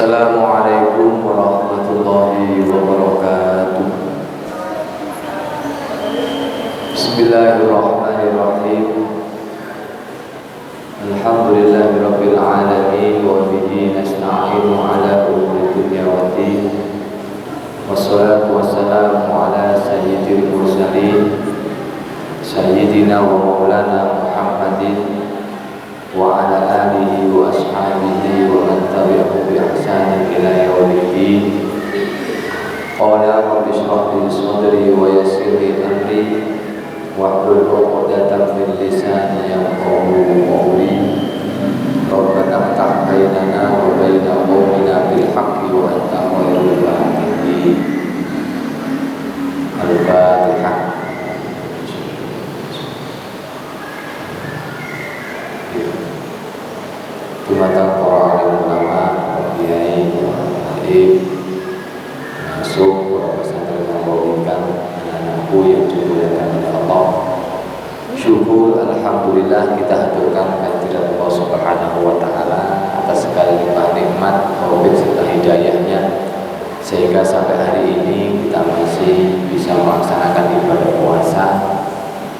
Assalamualaikum warahmatullahi wabarakatuh. Bismillahirrahmanirrahim. Alhamdulillahirabbil alamin wa bihi nasta'inu ala umuri dunya waddin. Wassalatu wassalamu ala sayyidil mursalin sayyidina wa maulana Muhammadin wa ala alihi wa ashabihi wa man tabi'ahum bi ihsanin ila yaumiddin. Qala rabbi shrah li sadri wa yassir li amri wahlul 'uqdatam min lisani yafqahu qawli. Rabbana iftah bainana wa baina qaumina bil haqqi wa anta khairul faatihin. Al-Fatihah. Tumatang para alim ulama, kiai, alim, masuk para pesantren membawakan anak-anakku yang dimuliakan oleh Allah. Syukur alhamdulillah kita haturkan kehadirat Allah Subhanahu wa taala atas segala limpah nikmat, taufik serta hidayahnya sehingga sampai hari ini kita masih bisa melaksanakan ibadah puasa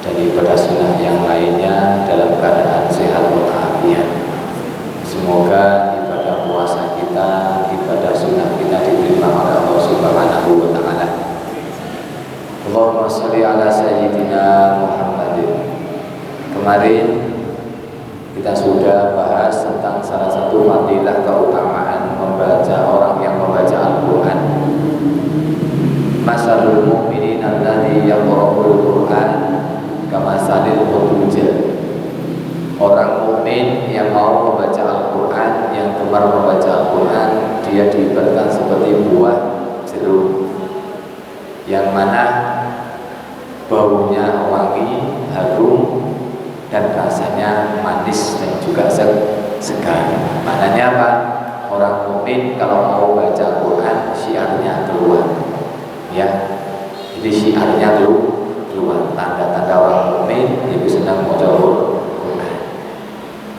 dan ibadah sunnah yang lainnya dalam keadaan sehat walafiat. Semoga ibadah puasa kita, ibadah sunnah kita diterima oleh Allah Subhanahu wa taala. Allahumma shalli ala sayyidina Muhammadin. Kemarin kita sudah bahas tentang salah satu fadilah keutamaan membaca orang yang membaca Al-Qur'an. Masalul mu'minin alladzi yaqra'ul Qur'an kamasalil qutujah. Orang mukmin yang mau membaca Al-Quran, yang gemar membaca Al-Quran, dia diibaratkan seperti buah jeruk yang mana baunya wangi, harum, dan rasanya manis dan juga segar. Maknanya apa? Orang mukmin kalau mau baca Al-Quran, syiarnya keluar, ya. Jadi syiarnya keluar, tanda-tanda orang mukmin yang sedang membaca Al-Quran.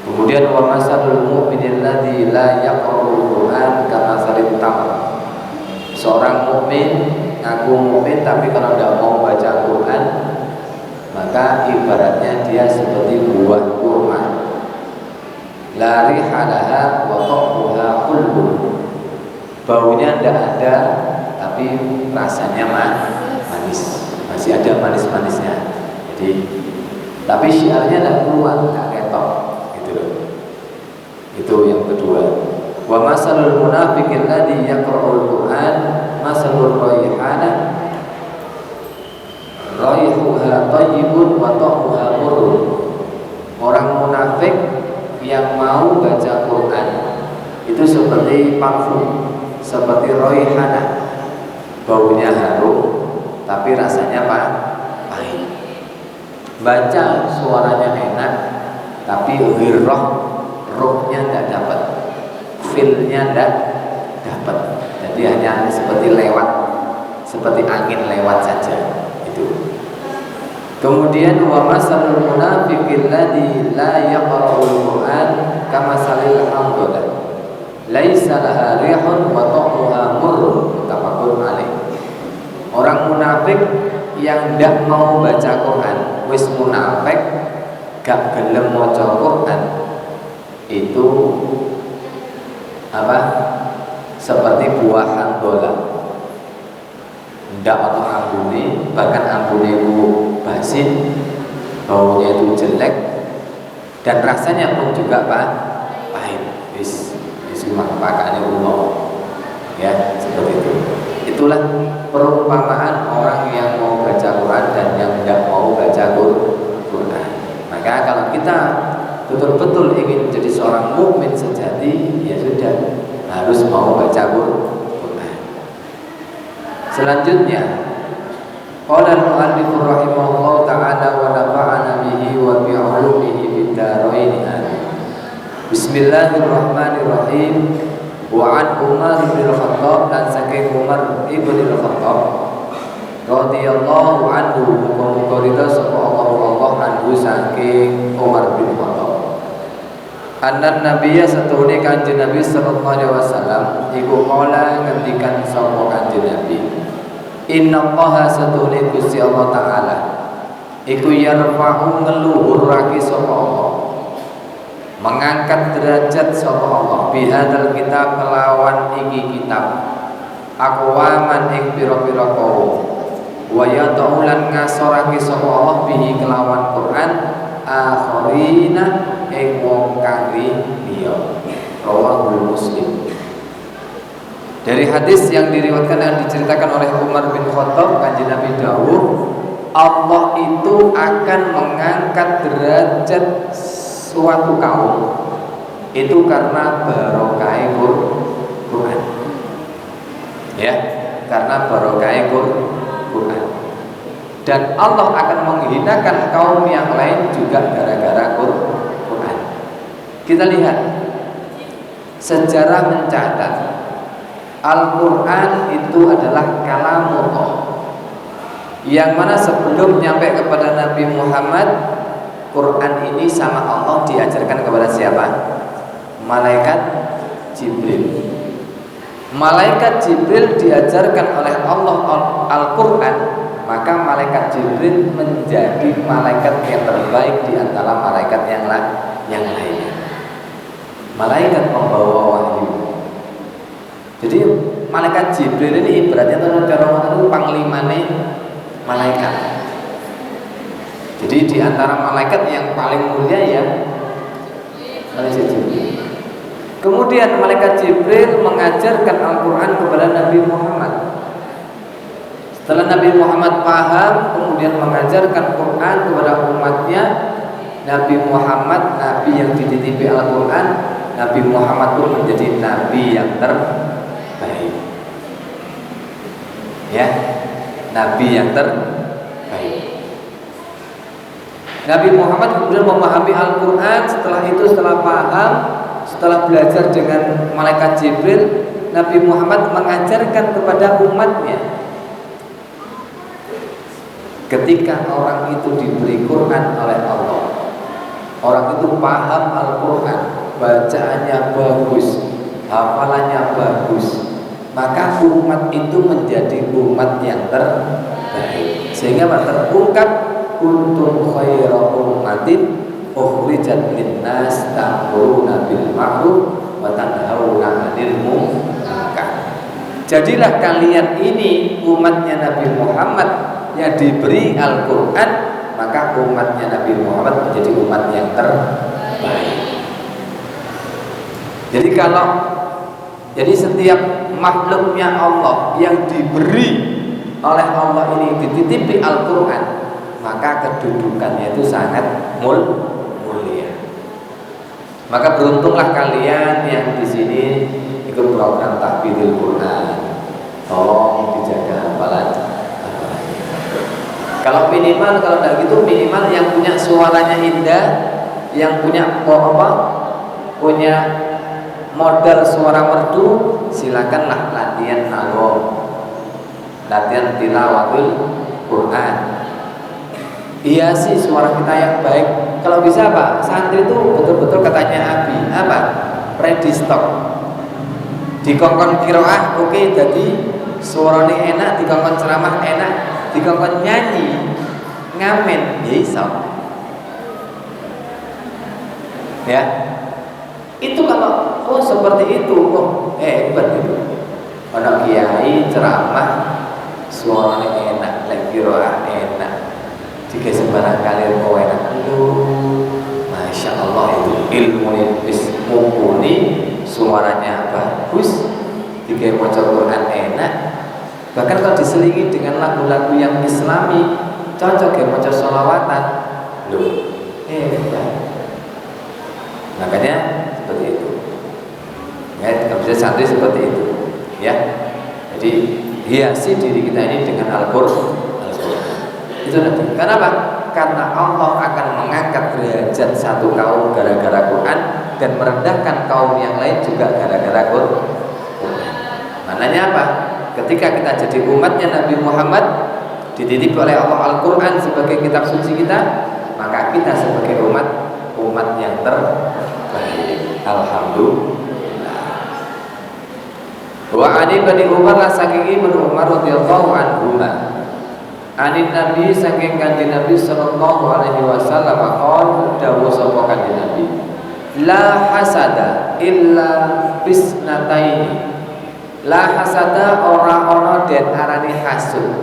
Kemudian wa masalul mu'minil ladzi la yaqra'ul Qur'an kamasalit tamr. Seorang mukmin ngaku mukmin tapi kalau tidak mau baca Al-Qur'an, maka ibaratnya dia seperti buah kurma. La rihalaha wa ta'muha hulbun. Baunya tidak ada tapi rasanya manis. Masih ada manis-manisnya. Jadi tapi syiarnya tidak keluar, tidak ketok. Itu yang kedua. Wa masalul munafiqil ladzi yaqra'ul Qur'an masalur raihana raihuha thayyibun wa ta'muha murrun. Orang munafik yang mau baca Quran itu seperti parfum, seperti raihana. Baunya harum tapi rasanya pahit. Baca suaranya enak tapi ghirrah, rohnya tidak dapat, feel-nya tidak dapat. Jadi hanya seperti lewat, seperti angin lewat saja. Itu. Kemudian wa masalul munafiqil ladzi la yaqra'ul Qur'an kamasalil hamdalah laisa laha rihun wa ta'muha murrun muttafaqun alaih. Orang munafik yang tidak mau baca Quran, wis munafik, gak gelem maca Quran, itu apa? Seperti buah handola. Ndak ono ambune, bahkan ambune itu basin, baunya itu jelek, dan rasanya pun juga pahit. Wis makane umum. Ya, seperti itu. Itulah perumpamaan orang yang mau baca Quran dan yang tidak mau baca Quran. Maka kalau kita betul-betul ingin menjadi seorang mukmin sejati, ya sudah harus mau baca Quran. Selanjutnya, qala al-mu'allif rahimahullah ta'ala wa nafa'ana bihi wa bi 'ulumihi fid dharain. Bismillahirrahmanirrahim. Wa an Umar bin Khattab, dan saking Umar ibn Khattab radhiyallahu anhu, muga-muga ridha sapa Allah anhu saking Umar bin Khattab. Annan nabiyya satune kanjeng Nabi sallallahu alaihi wasallam iku kala ngendikan sapa kanjeng Nabi, innallaha satune Gusti Allah taala iku yarfa'u ngeluhurake sapa Allah, mengangkat derajat sapa Allah bihadzal kitab kelawan iki kitab aqwaman ing pira-pira kaum wa yataulan ngasorake sapa Allah bihi kelawan Quran akharina ing wong kang liya. Rawahul Muslim. Dari hadis yang diriwayatkan dan diceritakan oleh Umar bin Khattab, kanjeng Nabi dawuh, Allah itu akan mengangkat derajat suatu kaum itu karena barokah Quran. Ya, karena barokah Quran. Dan Allah akan menghinakan kaum yang lain juga gara-gara Quran. Kita lihat sejarah mencatat Al-Quran itu adalah kalamullah, yang mana sebelum nyampe kepada Nabi Muhammad, Quran ini sama Allah diajarkan kepada siapa? Malaikat Jibril. Malaikat Jibril diajarkan oleh Allah Al-Quran, maka malaikat Jibril menjadi malaikat yang terbaik di antara malaikat yang lainnya. Malaikat pembawa wahyu. Jadi malaikat Jibril ini ibaratnya itu panglimane malaikat. Jadi di antara malaikat yang paling mulia ya malaikat Jibril. Kemudian malaikat Jibril mengajarkan Al-Quran kepada Nabi Muhammad. Setelah Nabi Muhammad paham, kemudian mengajarkan Quran kepada umatnya. Nabi Muhammad, Nabi yang dititipi Al-Quran, Nabi Muhammad pun menjadi Nabi yang terbaik. Ya, Nabi yang terbaik. Nabi Muhammad kemudian memahami Al-Quran. Setelah itu, setelah paham, setelah belajar dengan malaikat Jibril, Nabi Muhammad mengajarkan kepada umatnya. Ketika orang itu diberi Quran oleh Allah, orang itu paham Al-Quran, bacaannya bagus, hafalannya bagus, maka umat itu menjadi umat yang terbaik. Sehingga terungkap kuntum khaira ummatin ukhrijat linnas ta'muruna bil ma'ruf wa tanhauna 'anil munkar. Jadilah kalian ini umatnya Nabi Muhammad yang diberi Al-Quran, maka umatnya Nabi Muhammad menjadi umat yang terbaik. Jadi setiap makhluknya Allah yang diberi oleh Allah ini dititipi Al-Quran, maka kedudukannya itu sangat mulia. Maka beruntunglah kalian yang di sini ikut program tahfidzul Quran. Tolong dijaga hafalan. Kalau tidak gitu minimal yang punya suaranya indah, yang punya punya modal suara merdu, silakanlah latihan nagom, latihan tilawatul Quran. Iya sih suara kita yang baik. Kalau bisa Pak, santri itu betul-betul katanya Abi apa? Ready stock. Dikongkon kiroah, oke, jadi suaranya enak, dikongkon ceramah enak, dikongkon nyanyi, ngamen, ya iso. Ya, itu kalau seperti itu, hebat itu. Orang kiai ceramah, suaranya enak, lagi roh enak, jika sembarang kali roh enak, masya Allah itu ilmu nipis mumpuni, suaranya bagus, jika mau Quran enak. Bahkan kalau diselingi dengan lagu-lagu yang Islami, cocok ya mau sholawatan, makanya seperti itu. Ya, kalau bisa santri seperti itu, ya. Jadi hiasi diri kita ini dengan Al-Quran. Itu nanti. Kenapa? Karena Allah akan mengangkat derajat satu kaum gara-gara Quran dan merendahkan kaum yang lain juga gara-gara Quran. Maknanya apa? Ketika kita jadi umatnya Nabi Muhammad, dititip oleh Allah Al-Quran sebagai kitab suci kita, maka kita sebagai umat yang terbaik. Alhamdulillah. Wa ani bani Umar la saking Ibnu Umar radhiyallahu anhu. Anin Nabi saking kanjeng Nabi sallallahu alaihi wasallam qol dawuh sapa kanjeng Nabi la hasada illa bisnataini. La hasada ora ana den arane hasud,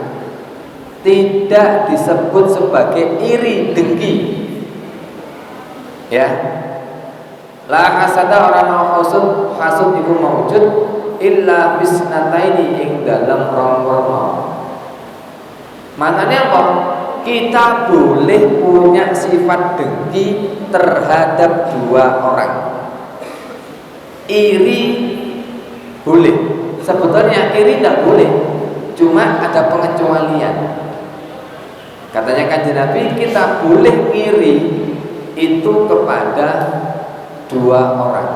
tidak disebut sebagai iri dengki. Ya, la hasada ora ana hasud, hasud iku maujud illa bisnataini ing dalam rong-rong. Maknanya apa? Kita boleh punya sifat dengki terhadap dua orang. Iri boleh. Sebetulnya iri tidak boleh, cuma ada pengecualian. Katanya kanjeng Nabi, kita boleh iri itu kepada dua orang.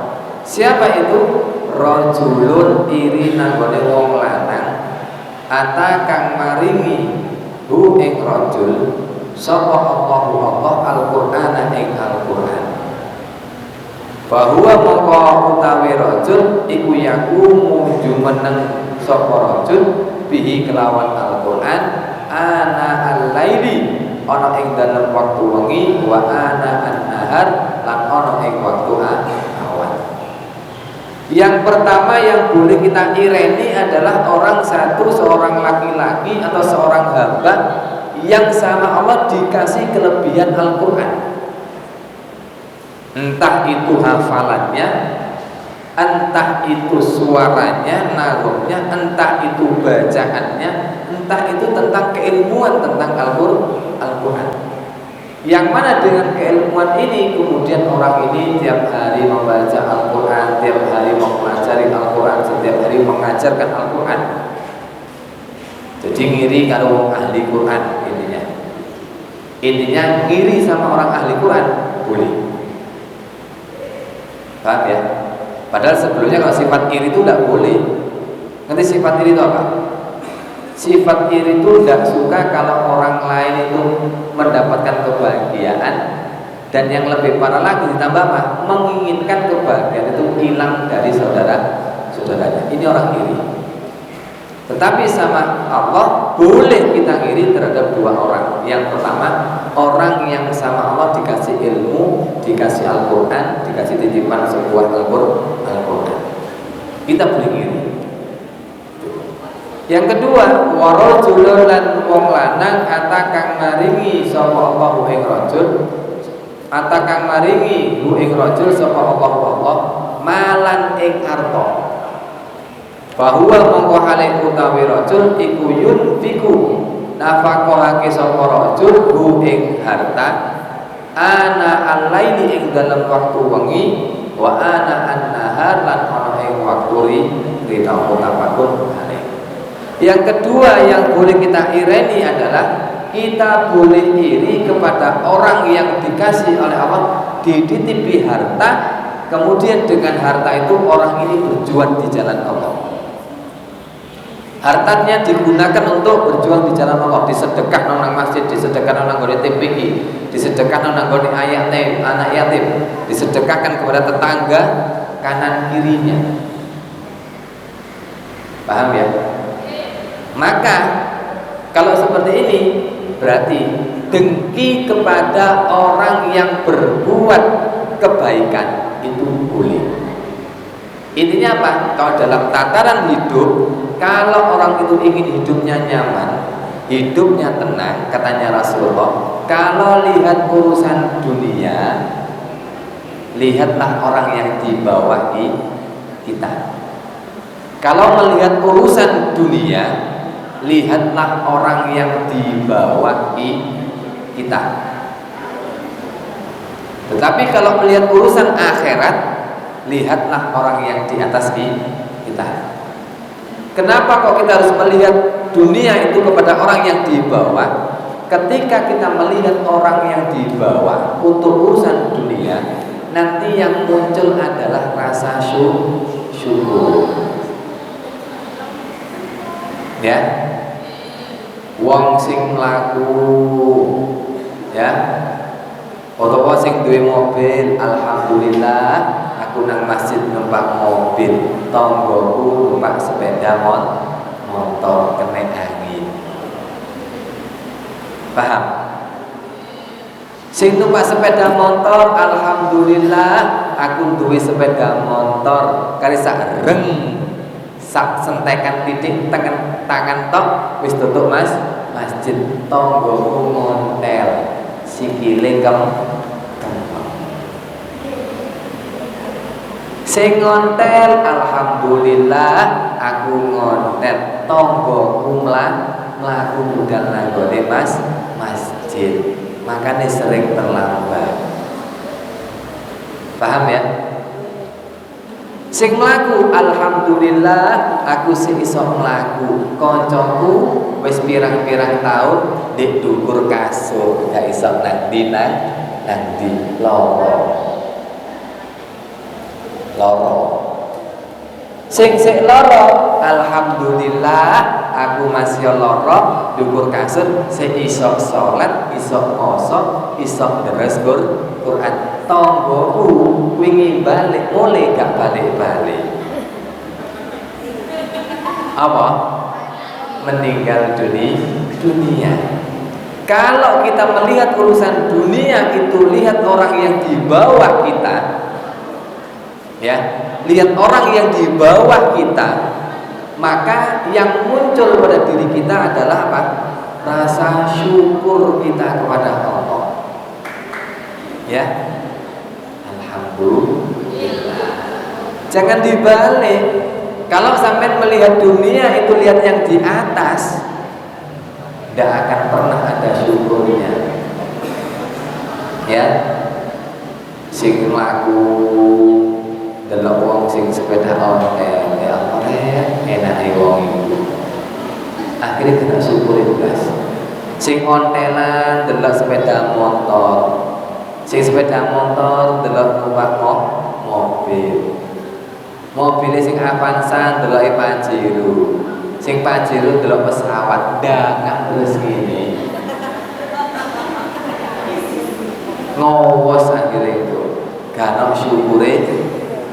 Siapa itu? Rajulun iri nanggone wong lanang ata kang maringi hu ing rajul sapa Allahu Allah Al-Qur'ana ing Al-Qur'an. Bahwa mongko utawi rajul iku yakumu jumeneng sapa rajul bihi kelawan Al-Qur'an ana al-laili ana ing dalem waktu wengi wa ana an-nahar lan ana ing waktu awan. Yang pertama yang boleh kita ireni adalah seorang laki-laki atau seorang hamba yang sama Allah dikasih kelebihan Al-Quran. Entah itu hafalannya, entah itu suaranya, nagomnya, entah itu bacaannya, entah itu tentang keilmuan tentang Al-Quran. Yang mana dengan keilmuan ini kemudian orang ini tiap hari membaca Al-Quran, tiap hari mempelajari Al-Quran, setiap hari mengajarkan Al-Quran. Jadi ngiri kalau ahli Quran intinya. Intinya ngiri sama orang ahli Quran boleh. Paham ya? Padahal sebelumnya kalau sifat iri itu tidak boleh. Nanti sifat iri itu apa? Sifat iri itu tidak suka kalau orang lain itu mendapatkan kebahagiaan, dan yang lebih parah lagi ditambah apa? Menginginkan kebahagiaan itu hilang dari saudaranya. Ini orang iri. Tetapi sama Allah boleh kita iri terhadap dua orang. Yang pertama, orang yang sama Allah dikasih ilmu, dikasih Al-Quran, dikasih titipan sebuah Al-Quran. Kita boleh iri. Yang kedua, warajulun lan wong lanang atakang maringi sapa Allahu ing rajul, atakang maringi hu ing rajul sapa Allah malan ing arta. Bahwa mongko hale utawi rajul iku yunfiku nafaqahake sapa rajul hu ing harta ana al-laili ing dalam waktu wengi wa ana an-nahar lan ana ing waktu rina mutafaqun alaih. Yang kedua yang boleh kita ireni adalah kita boleh iri kepada orang yang dikasih oleh Allah dititipi harta, kemudian dengan harta itu orang ini berjuang di jalan Allah. Hartanya digunakan untuk berjuang di jalan Allah, disedekah nang masjid, disedekah nang nggone TPI, disedekah nang nggone anak yatim, disedekahkan kepada tetangga kanan kirinya. Paham ya? Maka kalau seperti ini berarti dengki kepada orang yang berbuat kebaikan itu boleh. Intinya apa? Kalau dalam tataran hidup, kalau orang itu ingin hidupnya nyaman, hidupnya tenang, katanya Rasulullah, kalau lihat urusan dunia, lihatlah orang yang di bawah kita. Kalau melihat urusan dunia, lihatlah orang yang di bawah kita. Tetapi kalau melihat urusan akhirat, lihatlah orang yang di atas kita. Kenapa kok kita harus melihat dunia itu kepada orang yang di bawah? Ketika kita melihat orang yang di bawah untuk urusan dunia, nanti yang muncul adalah rasa syukur. Ya, wong sing mlaku, ya, utawa sing duwe mobil, alhamdulillah, Aku nang masjid numpak mobil, tonggoku numpak sepeda motor kena angin. Paham? Sing numpak sepeda motor, alhamdulillah aku duwe sepeda motor kali sak reng sak sentekan titik tangan tok wis tutup masjid. Tonggoku ngontel sikile sing ngontel, alhamdulillah aku ngontel tonggoku mlaku budal nanggone masjid. Makanya sering terlambat. Paham ya? Sing mlaku, alhamdulillah aku sing iso mlaku. Kancaku wis pirang-pirang taun ndek dhuwur kasur, gak iso nang ndi loro. Sing loro, alhamdulillah aku masih loro dhuwur kasur, sing iso salat, iso poso, iso deres Quran. Tonggoku wingi balik mulai gak balik-balik. Apa? Meninggal dunia. Kalau kita melihat urusan dunia itu, lihat orang yang di bawah kita, ya, lihat orang yang di bawah kita, maka yang muncul pada diri kita adalah apa? Rasa syukur kita kepada Allah. Ya, alhamdulillah. Jangan dibalik. Kalau sampai melihat dunia itu lihat yang di atas, tidak akan pernah ada syukurnya. Ya, sing laku delok wong sing sepeda ontel, ya Allah enake wong iku. Akhirnya kena syukur iblis. Sing ontelan delok sepeda motor. Sing sepeda motor delok numpak mobil. Mobil sing Avanza delok Pajero. Sing Pajero delok pesawat dagang terus gini. Ngowos akhirnya itu. Karena syukure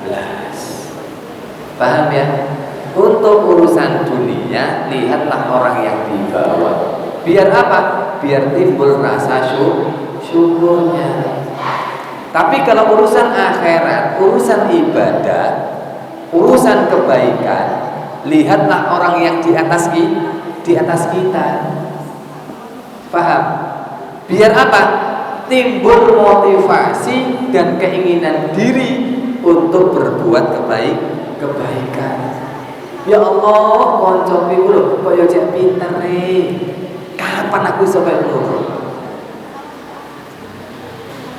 belas. Paham ya? Untuk urusan dunia, lihatlah orang yang di bawah. Biar apa? Biar timbul rasa syukurnya. Tapi kalau urusan akhirat, urusan ibadah, urusan kebaikan, lihatlah orang yang di atas kita. Paham? Biar apa? Timbul motivasi dan keinginan diri untuk berbuat kebaikan. Ya Allah, konco piku lho kaya cek pinter kapan aku iso kaya ngono?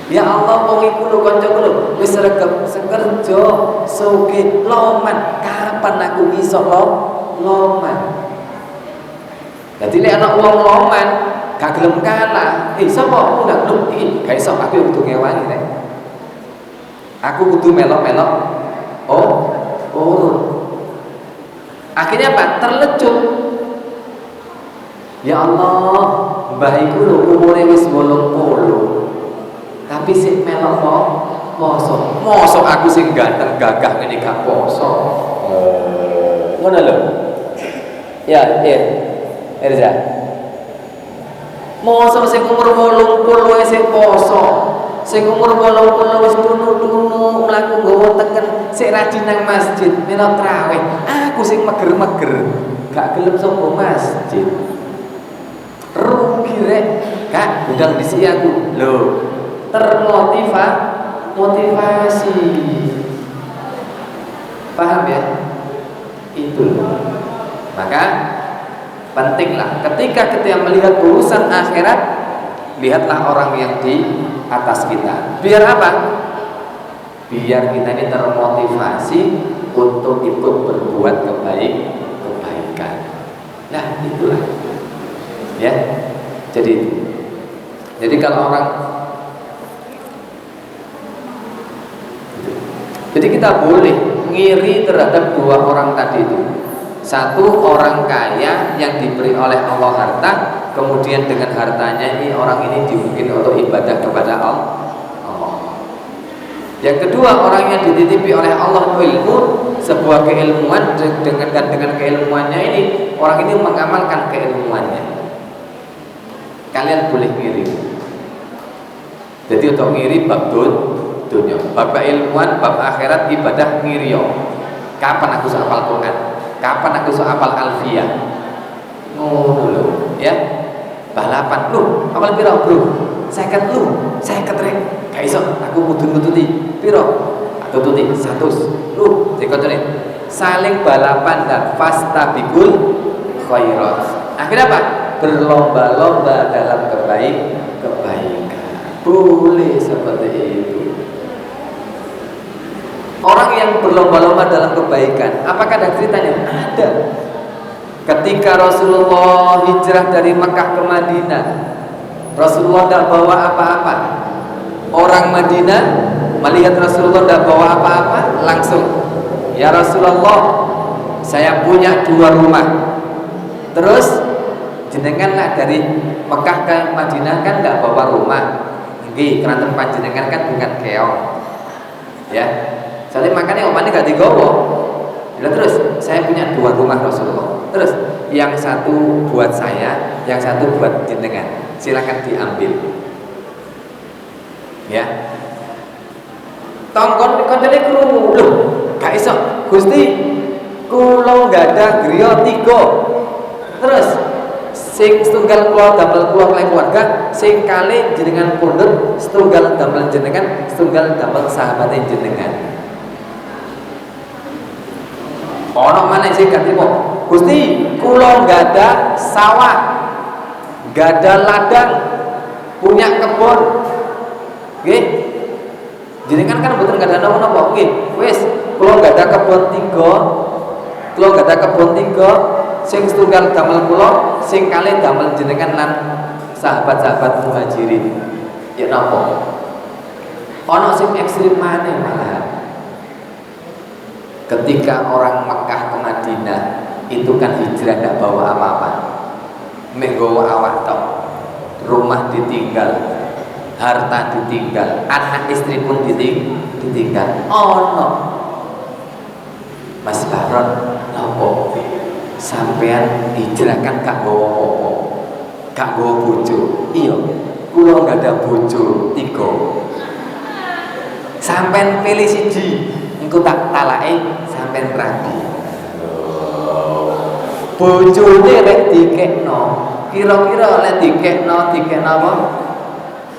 Ya Allah, wong iku lho kancaku lho wis sregep sekerja, sugih, loman. Kapan aku iso loman? Dadi lek ana wong loman gak gelem kalah, sapa aku gak gelem iki, gak iso aku kudu ngewangi rek. Aku kudu melok-melok. Akhirnya apa? Terlecut. Ya Allah, mbah iku lho umure wis 80. Tapi sik melok poso. Mosok aku sing ganteng gagah ngene gak poso. Ngono lho. Ya, Erza. Mosok sing umur 80 sik poso. Sing umur 80 wis tunu-tunu mlaku nggawa teken sik rajin nang masjid melok traweh. Aku sing meger-meger gak gelem sapa masjid. Rugi rek, Kak, budal dhisik aku. Lho, motivasi. Paham ya? Itu. Maka pentinglah ketika kita melihat urusan akhirat, lihatlah orang yang di atas kita. Biar apa? Biar kita ini termotivasi untuk ikut berbuat kebaikan. Nah, itulah. Ya. Jadi kalau orang Jadi kita boleh ngiri terhadap dua orang tadi itu. Satu orang kaya yang diberi oleh Allah harta, kemudian dengan hartanya ini orang ini dimungkinkan untuk ibadah kepada Allah. Yang kedua, orang yang dititipi oleh Allah ilmu, sebuah keilmuan, dengan keilmuannya ini orang ini mengamalkan keilmuannya. Kalian boleh ngirim. Jadi untuk ngirim bab dunia, bab keilmuan, bab akhirat, ibadah ngiriyo. Kapan aku hafal Quran? Kapan aku hafal Alfiyah? Dulu, ya. Balapan lu, apal piro, Bro? 50 lu, 50 rek. Gak iso, aku nututi piro? Tututi 100. Lu, dikontone. Saling balapan dan fastabikul khairat. Akhirnya apa? Berlomba-lomba dalam kebaikan. Boleh seperti itu. Orang yang berlomba-lomba dalam kebaikan, apakah ada ceritanya? Ada. Ketika Rasulullah hijrah dari Mekah ke Madinah, Rasulullah tidak bawa apa-apa. Orang Madinah melihat Rasulullah tidak bawa apa-apa, langsung, ya Rasulullah, saya punya 2 rumah. Terus jenenganlah dari Mekah ke Madinah kan tidak bawa rumah. Nggih, karena tempat jenengan kan bukan keong. Ya. Soalnya makanya omane gak digowo. Terus saya punya 2 rumah Rasulullah. Terus yang satu buat saya, yang satu buat jenengan. Silakan diambil. Ya. Tongkon koncone krungu. Lho, gak iso. Gusti, kula gak ada griya 3. Terus sing setunggal kula damel kula keluarga, sing kalih jenengan pundhut, setunggal damel jenengan, setunggal damel sahabate jenengan. Ono mana sih ganti kok? Gusti, kula nggak ada sawah, nggak ada ladang, punya kebun, nggih. Jenengan kan betul nggak ada nopo, nggih. Wes, kula nggak ada kebun 3, kula nggak ada kebun 3, sing setunggal damel kula, sing kalih damel jenengan lan sahabat-sahabat muhajirin. Ya nopo? Ono sing ekstrim maneh malah. Ketika orang Mekah ke Madinah itu kan hijrah tidak bawa apa-apa, menggawa awak tok, rumah ditinggal, harta ditinggal, anak istri pun ditinggal. Oh no, Mas Baron, nopo sampean hijrah kan gak bawa apa-apa, gak bawa bojo. Iya, kula gak ada bojo 3. Sampean pilih siji. Engko tak talake sampean rabi. Bojone rek dikekno, kira-kira lek dikekno apa?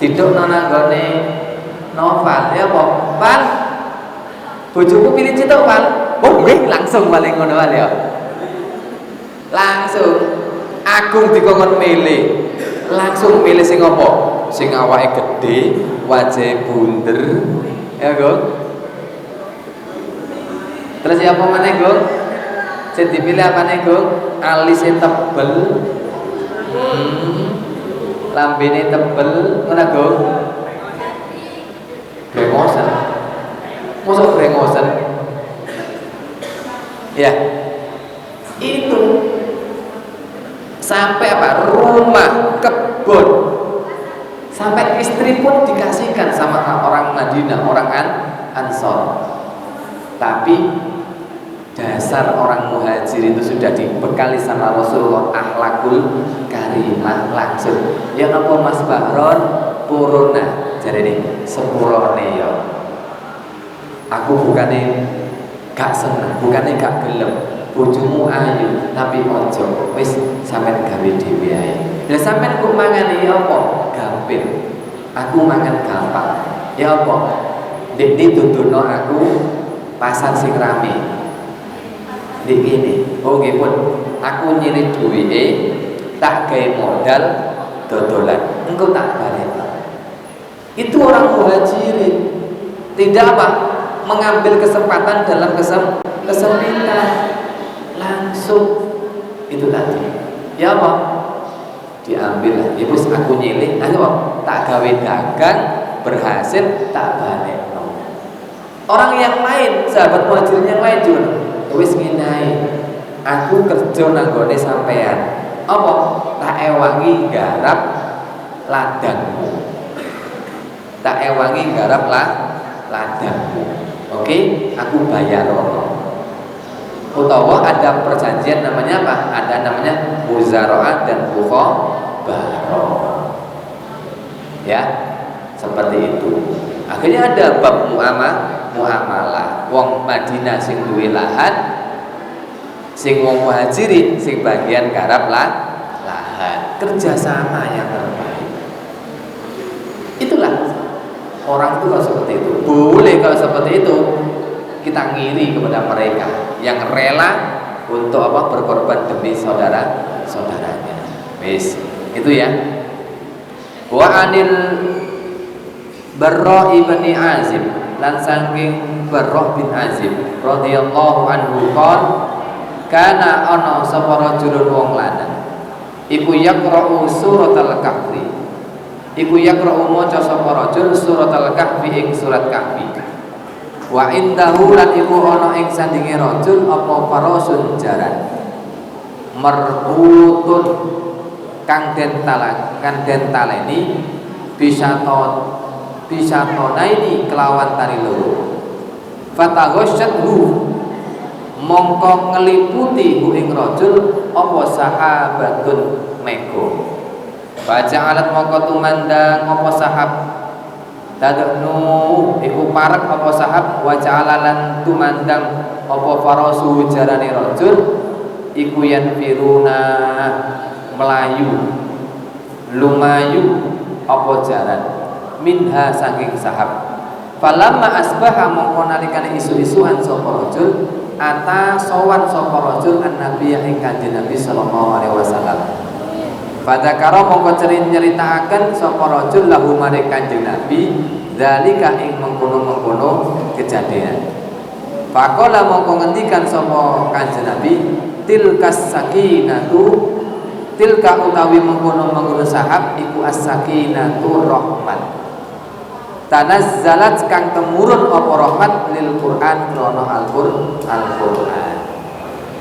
Didukno nang gone novel ya apa? Pan. Bojoku pilih citok, Pan. Oh, nggih, langsung paling ngono wae ya. Langsung Agung dikongkon milih. Langsung milih sing apa? Sing awake gedhe, wajahe bunder. Ya, Gung. Terus apa maneh, Gung? Sing dipilih apane, Gung? Alisnya tebel. Lambene tebel, ngono, Gung. Brengosen. Mosok brengosen. Ya. Itu sampai apa? Rumah, kebun. Sampai istri pun dikasihkan sama orang Madinah, orang Ansor. Tapi dasar orang muhajir itu sudah dibekali sama Rasulullah akhlakul karimah langsung. Ya napa Mas Bahron puruna jarene sepurone ya. Aku bukannya gak seneng, bukannya gak gelem. Bojomu ayu tapi ojo wis sampean gawe dhewe ae. Lah sampean kok mangane ya apa? Gampil. Aku mangan gampang. Ya apa? Dik tuntuno aku pasar sing rame. Dik ngene. Oh nggih pun. Aku nyilih duwike tak gawe modal dodolan. Engko tak balik. Itu orang muhajirin. Tidak apa? Mengambil kesempatan dalam kesempitan. Langsung itu tadi. Ya apa? Diambil lah. Ya wis aku nyilih, ayo tak gawe dagang berhasil tak balik. Orang yang lain, sahabat muhajirin yang lain juga wis ngene ae. Aku kerja nang gone sampean. Apa? Tak ewangi garap ladangmu. Tak ewangi garap ladangmu. Oke, aku bayar ono. Utawa ada perjanjian namanya apa? Ada namanya muzaraah dan mukhabarah. Ya, seperti itu. Akhirnya ada bab muamalah. Wong Madinah sing duwe lahan, sing wong muhajirin sing bagian garap lahan. Kerjasama yang terbaik. Itulah orang itu kalau seperti itu. Boleh kalau seperti itu kita ngiri kepada mereka yang rela untuk berkorban demi saudaranya. Wis, itu ya. Wa anil Barra ibn Azib lan saking Barra bin Azib radhiyallahu anhu qala kana ana sapa rajulun wong lanang iku yaqra'u suratal kahfi iku yaqra'u maca sapa rajul suratal kahfi ing surat kahfi wa indahu lan iku ana ing sandinge rajul apa farasun jaran merbutun kang den taleni bisa tonaini kelawan tari loro fataghasyathu mongko ngeliputi ing rajul apa sahabatun mego baca alat mongko tumandang apa sahab tadnu iku parek apa sahab wa ja'alalan tumandang apa farasu jarane rajul iku yanfiruna melayu lumayu apa jaran minha saking sahab falamma asbaha mongko nalikane isu-isuan sapa rajul ata sowan sapa rajul an-nabi ing kanjeng Nabi sallallahu alaihi wasallam fadzakara mongko nyritakaken sapa rajul lahu maring kanjeng Nabi zalika ing mengkono-mengkono kejadian faqala mongko ngendikan sapa kanjeng Nabi tilkas sakinatu tilka utawi mengkono-mengkono sahab iku as-sakinatu rahmat tanazzalat kang temurun apa rahmat lil Quran krana Al-Qur'an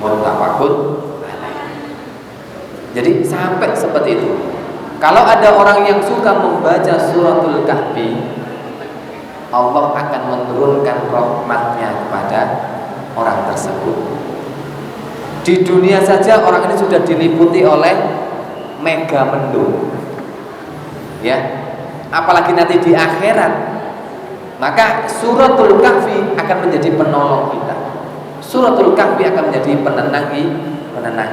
muttafaqun alaih. Jadi sampai seperti itu. Kalau ada orang yang suka membaca suratul kahfi, Allah akan menurunkan rahmatnya kepada orang tersebut. Di dunia saja orang ini sudah diliputi oleh mega mendung, ya. Apalagi nanti di akhirat, maka suratul kahfi akan menjadi penolong kita. Suratul kahfi akan menjadi penenang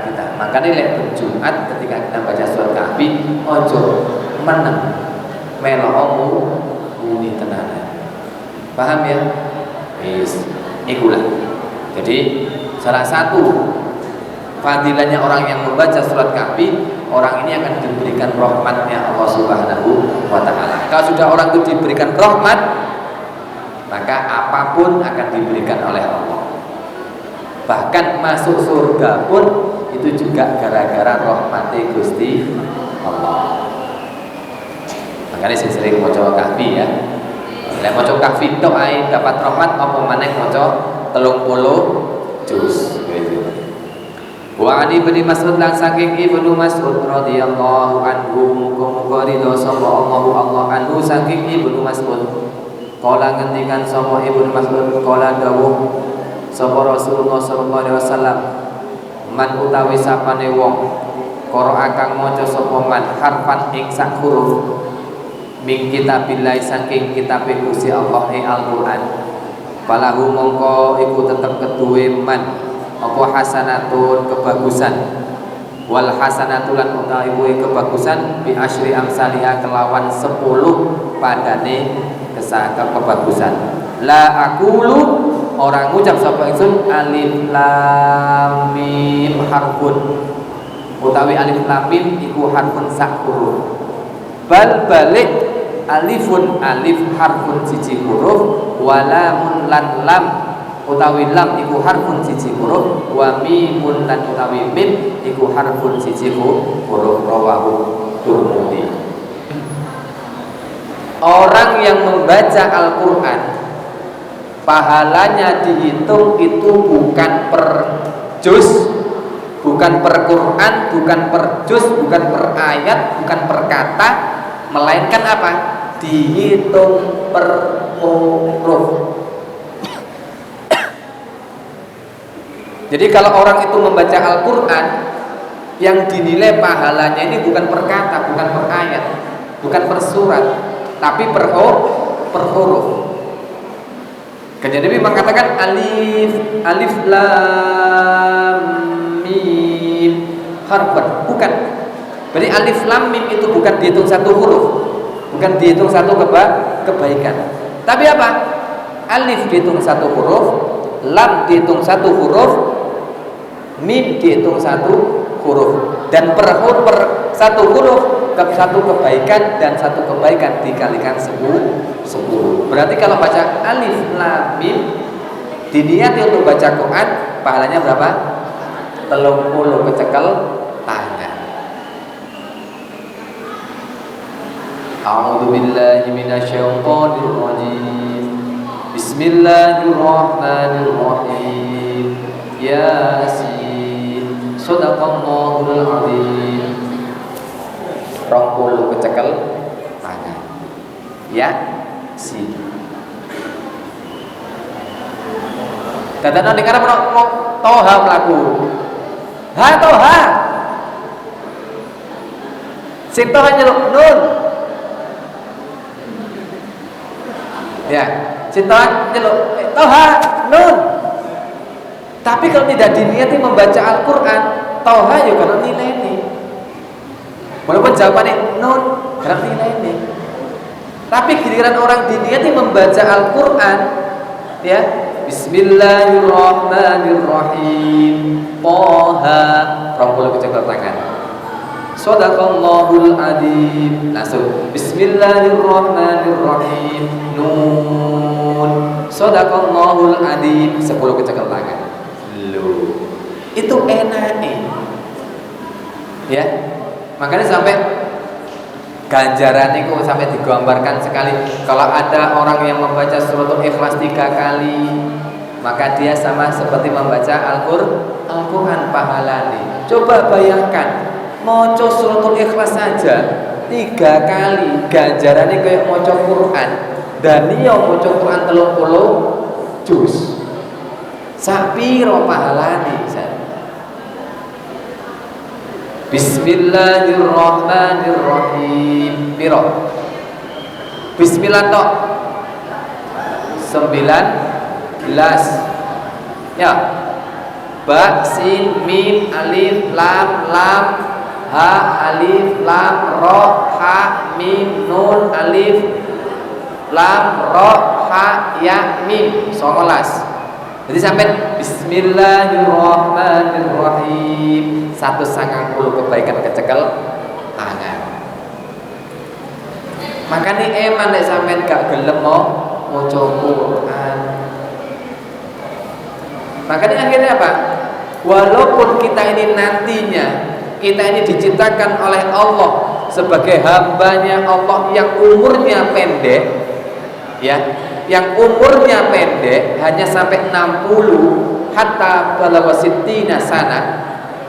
kita. Makanya lek Jumat ketika kita baca surat kahfi, ojo meneng melomu muni tenanan. Paham ya? Yes. Ikulah. Jadi salah satu fadilahnya orang yang membaca surat kahfi, orang ini akan diberikan rahmatnya Allah Subhanahu wa ta'ala. Kalau sudah orang itu diberikan rahmat, maka apapun akan diberikan oleh Allah. Bahkan masuk surga pun itu juga gara-gara rahmati Gusti Allah. Makanya saya sering maca kahfi ya. Lek maca kahfi tok ae dapat rahmat apa maneh maca 30 juz gitu. Wa ani bin Mas'ud lan saking Ibnu Mas'ud radhiyallahu anhu muga-muga ridho sapa Allah anhu saking Ibnu Mas'ud kala ngendikan sapa Ibnu Mas'ud kala dawuh sapa Rasulullah sallallahu alaihi wasallam man utawi sapane wong qira'a kang maca sapa man harfan ing sak huruf min kitabillah saking kitabe Gusti Allah Al-Qur'an falahu mongko iku tetep keduwe man apa hasanatun kebagusan wal hasanatu lan utawi kebagusan bi asyri amsalihha kelawan 10 padane kebagusan la aqulu orang ngucap sapa ingsun alif lam mim harfun utawi alif lam mim iku harfun sak huruf bal balik alifun alif harfun siji huruf walamun lan lam utawi lam iku harfun siji huruf wa mimun lan utawi mim iku harfun siji huruf rawahu Tirmidzi. Orang yang membaca Al-Qur'an pahalanya dihitung itu bukan per juz, bukan per Quran, bukan per juz, bukan per ayat, bukan per kata, melainkan apa? Dihitung per huruf. Jadi kalau orang itu membaca Al-Quran, yang dinilai pahalanya ini bukan per kata, bukan per ayat, bukan per surat, tapi per huruf. Kemudian Nabi mengatakan alif lam mim harfan, bukan. Berarti alif lam mim itu bukan dihitung satu huruf, bukan dihitung satu kebaikan. Tapi apa? Alif dihitung satu huruf, lam dihitung satu huruf, mim dihitung satu huruf, dan per satu huruf satu kebaikan, dan satu kebaikan dikalikan 10. Berarti kalau baca alif lam mim diniati untuk baca Quran, pahalanya berapa? 30 kecekel tangan. A'udzu billahi minasyaitonir rajim. Bismillahirrahmanirrahim. Yasin. Shadaqallahul azim. 20 kecekel tangan. Ya, si. Kadang-kadang dengar apa? Toha melaku. Ha toha. Sing toha nyeluk nun. Ya, si toha nyeluk toha nun. Tapi kalau tidak diniati membaca Al-Quran, toha ya karena nilai ini. Walaupun jawabannya nun, karena nilai ini. Tapi giliran orang diniati membaca Al-Quran, ya, Bismillahirrahmanirrahim, Toha, 20 kecekel tangan. Shadaqallahul adzim, langsung Bismillahirrahmanirrahim, Nun, Shadaqallahul adzim, 10 kecekel tangan. Loh, itu enak nih, ya. Makanya sampai ganjaran itu sampai digambarkan sekali. Kalau ada orang yang membaca suratul Ikhlas 3 kali, maka dia sama seperti membaca Al-Quran pahalanya. Coba bayangkan, maca suratul Ikhlas saja 3 kali, ganjarannya kayak maca Quran. Dan dia maca Quran 30 juz. Sapiro pahalanya. Bismillahirrahmanirrahim. Piro? Bismillah tok 19. Ya. Ba, sin, mim, alif, lam, ha, alif, lam, ro, ha, mim, nun, alif, lam, ro, ha, ya, mim. 19. Jadi sampai Bismillahirrahmanirrahim 190 kebaikan kecekel tangan. Makanya eman nek sampean gak gelem mau maca Quran. Makanya akhirnya apa? Walaupun kita ini nantinya kita ini diciptakan oleh Allah sebagai hambanya Allah yang umurnya pendek, ya, yang umurnya pendek hanya sampai 60 hatta balagha sittina sana,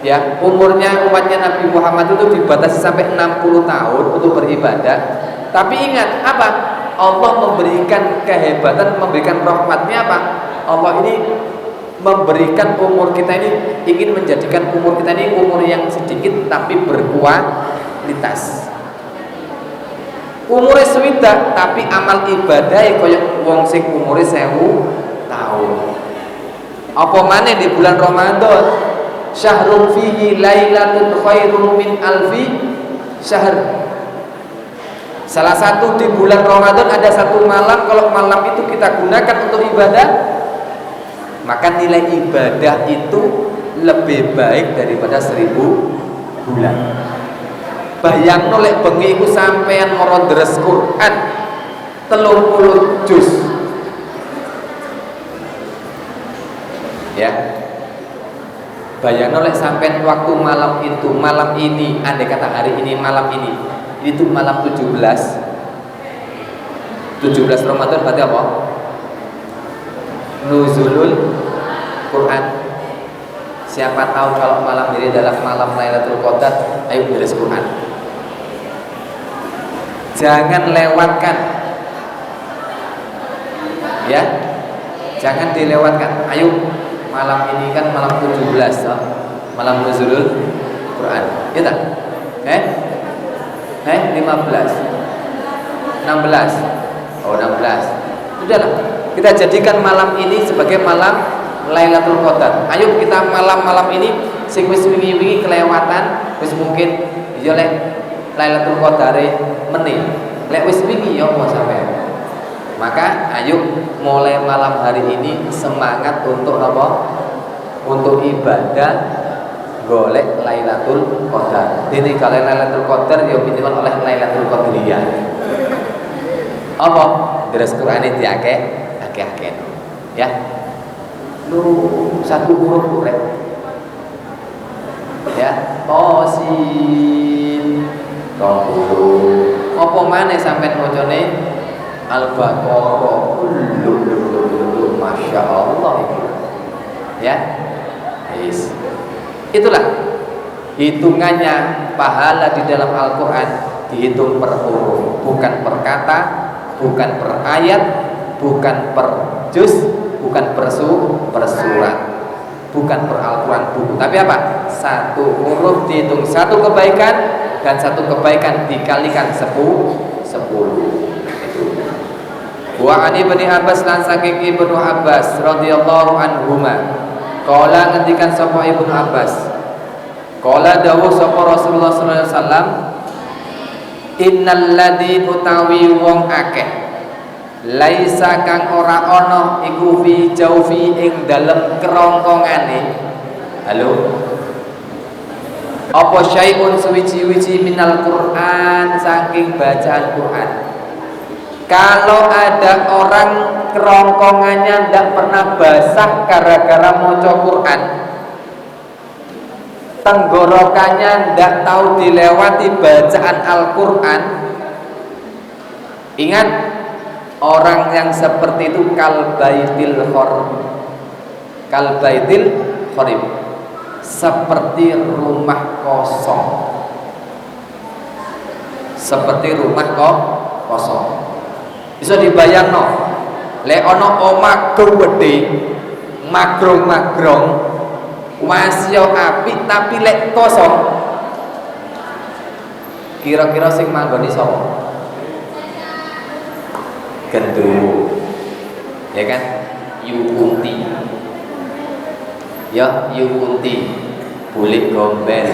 ya, umurnya umatnya Nabi Muhammad itu dibatasi sampai 60 tahun untuk beribadah. Tapi ingat apa? Allah memberikan kehebatan, memberikan rahmatnya apa? Allah ini memberikan umur kita ini, ingin menjadikan umur kita ini umur yang sedikit tapi berkualitas. Umure swidak tapi amal ibadah koyo wong sing umure 1000 tahun. Apa maneh di bulan Ramadan? Syahrun fihi lailatun khairun min alfi syahr. Salah satu di bulan Ramadan ada satu malam, kalau malam itu kita gunakan untuk ibadah, maka nilai ibadah itu lebih baik daripada 1000 bulan. Bayang nolek bengi iku sampean moro deres Quran 30 juz. Ya. Bayang nolek sampean waktu malam itu, malam ini, andai kata hari ini malam ini, itu malam 17 Ramadan berarti apa? Nuzulul Quran. Siapa tahu kalau malam ini adalah malam Lailatul Qadar, ayo beres Quran. Jangan lewatkan. Ya, jangan dilewatkan. Ayo, malam ini kan malam 17 toh. Malam nuzulul Quran. Ya tak? 15. 16. Oh, 16. Sudahlah. Kita jadikan malam ini sebagai malam Lailatul Qadar. Ayo kita malam-malam ini sing wis wingi-wingi kelewatan, wis mungkin ya lek Lailatul Qadare meneh. Lek wis wingi ya apa sampean. Maka ayo mulai malam hari ini semangat untuk apa? Untuk ibadah golek Lailatul Qadar. Ini kalau Lailatul Qadar ya pinjaman oleh Lailatul Qadariyah. Apa? Deres Quran iki akeh ya. Lu satu huruf rek. Ya, Tosin. Apa maneh sampean macane Al-Baqarah. Masya Allah itu. Ya. Yes. Itulah hitungannya pahala di dalam Al-Quran dihitung per huruf, bukan per kata, bukan per ayat, bukan per juz, bukan per surat, bukan per Al-Quran buku. Tapi apa? Satu huruf dihitung satu kebaikan, dan satu kebaikan dikalikan 10. Wa ani Ibnu Abbas lan saking Ibnu Abbas radhiyallahu anhuma qala ngendikan sapa Ibnu Abbas qala dawuh sapa Rasulullah sallallahu alaihi wasallam innal ladzi utawi wong akeh laisa kang ora ana iku fi jaufi ing dalem kerongkongane halo apa syai'un suwiji-wiji minal Qur'an saking bacaan Qur'an. Kalau ada orang kerongkongannya tidak pernah basah gara-gara maca Quran, tenggorokannya tidak tahu dilewati bacaan Al-Quran, ingat orang yang seperti itu kalbaitil khorib, seperti rumah kosong, kosong. Bisa dibayangno, lek ana omah gedhe, magrong-magrong, masih apik tapi lek kosong. Kira-kira sing manggoni sapa? Gendruwo. Ya kan? Yukunti. Ya, yukunti. Bulik gombel.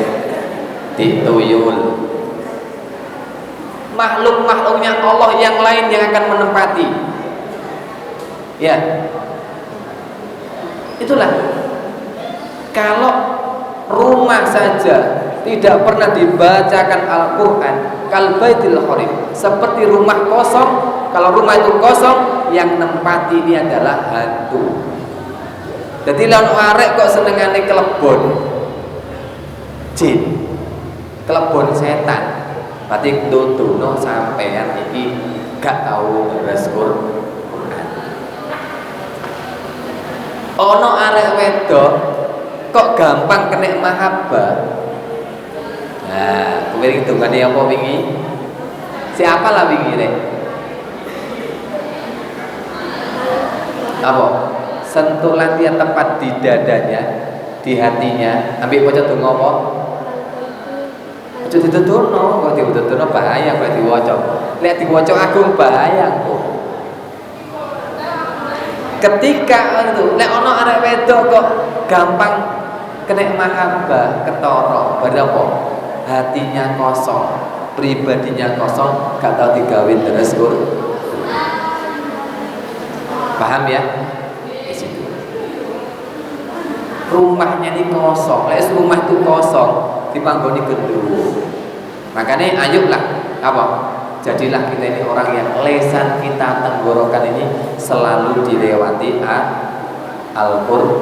Dituyul. Makhluk-makhluknya Allah yang lain yang akan menempati. Ya. Itulah. Kalau rumah saja tidak pernah dibacakan Al-Quran, kalbaitil khorib, seperti rumah kosong. Kalau rumah itu kosong, yang nempati ini adalah hantu. Jadi lawan arek kok senengane kelebon jin, kelebon setan. Berarti tutuno sampean iki gak tahu beres Quran. Ono arek wedok kok gampang kena mahabbah. Nah, kuwi hitungane apa wingi? Siapa lah wingi rek? Apa? Sentuhlah dia tepat di dadanya, di hatinya. Ambil waca donga apa? Aja dituturno, kok dituturno bahaya kok diwaca. Lek diwaca agung bahaya kok. Ketika itu, lek ana arek wedok kok gampang kena mahabbah, ketara, berapa? Hatinya kosong, pribadinya kosong, gak tahu digawe terus paham ya? Di situ. Rumahnya ini kosong, lek rumah itu kosong, dipanggoni gendruwo. Makanya ayolah apa? Jadilah kita ini orang yang lesan kita, tenggorokan ini selalu dilewati Al-Quran.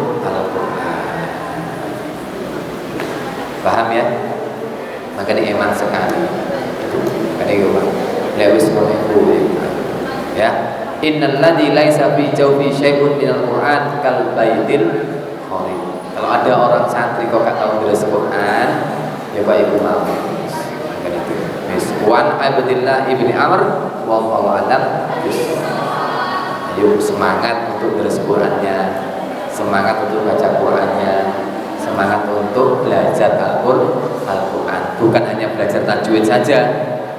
Paham ya? Makanya eman sekali. Makanya gue bang, lewis ya. Innal ladzi laisa fi jawfi syai'un minal Qur'an kal baitil khorib. Kalau ada orang santri kok gak tahu nulis Quran, ya Pak Ibu maaf. Wan Abdillah ibni Amr wallahu a'lam. Ayo semangat untuk terus Qurannya, semangat untuk baca Qurannya, semangat untuk belajar Al-Quran. Bukan hanya belajar tajwid saja,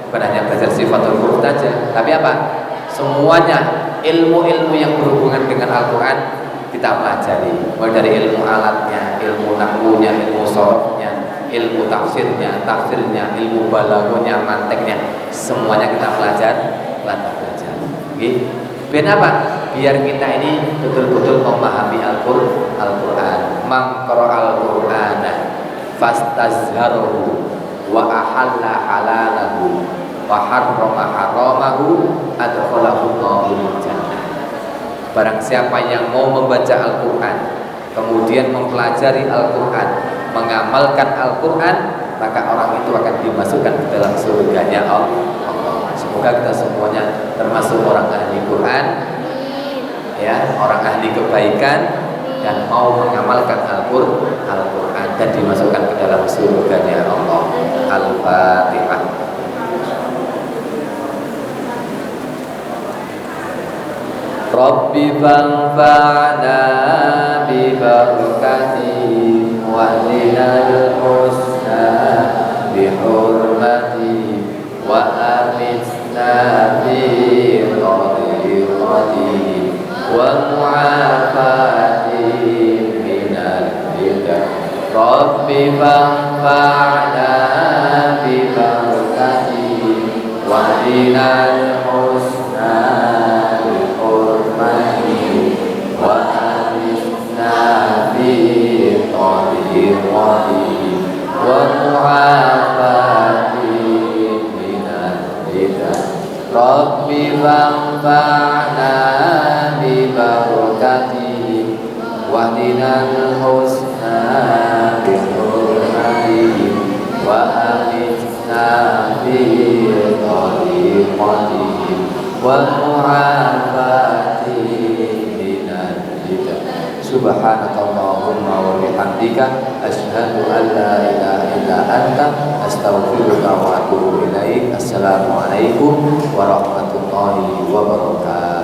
bukan hanya belajar sifatul huruf saja, tapi apa? Semuanya ilmu-ilmu yang berhubungan dengan Al-Quran kita pelajari, mulai dari ilmu alatnya, ilmu nahwunya, ilmu sorofnya, ilmu tafsirnya, ilmu balaghahnya, manteknya, semuanya kita belajar. Okay? Biar apa? Biar kita ini betul-betul memahami Al-Quran. Man qara'a al-Qur'ana fastazharahu wa ahalla halalahu wa harrama haramahu adkhalahu Allahu jannah. Barang siapa yang mau membaca Al-Quran, kemudian mempelajari Al-Quran, mengamalkan Al-Quran, maka orang itu akan dimasukkan ke dalam surganya Allah. Semoga kita semuanya termasuk orang ahli Quran, ya, orang ahli kebaikan, dan mau mengamalkan Al-Quran dan dimasukkan ke dalam surganya Allah. Al-Fatihah. Rabbi fanfa'na bi barakatihi wa linal husna bi hurmatihi wa amitna fi tariqatihi wa mu'afatihi minal bidah. Rabbi fanfa'na bi barakatihi wa linal husna Rabbi fanfa'na bi barakatihi wahdinal husna bi hurmatihi wa amitna bi tariqatihi wa mu'afatihi minal bidah. Subhanakallahumma wa bihamdika asyhadu an la ilaha illa anta astaghfiruka wa atubu ilaik. Assalamualaikum warahmatullahi wabarakatuh.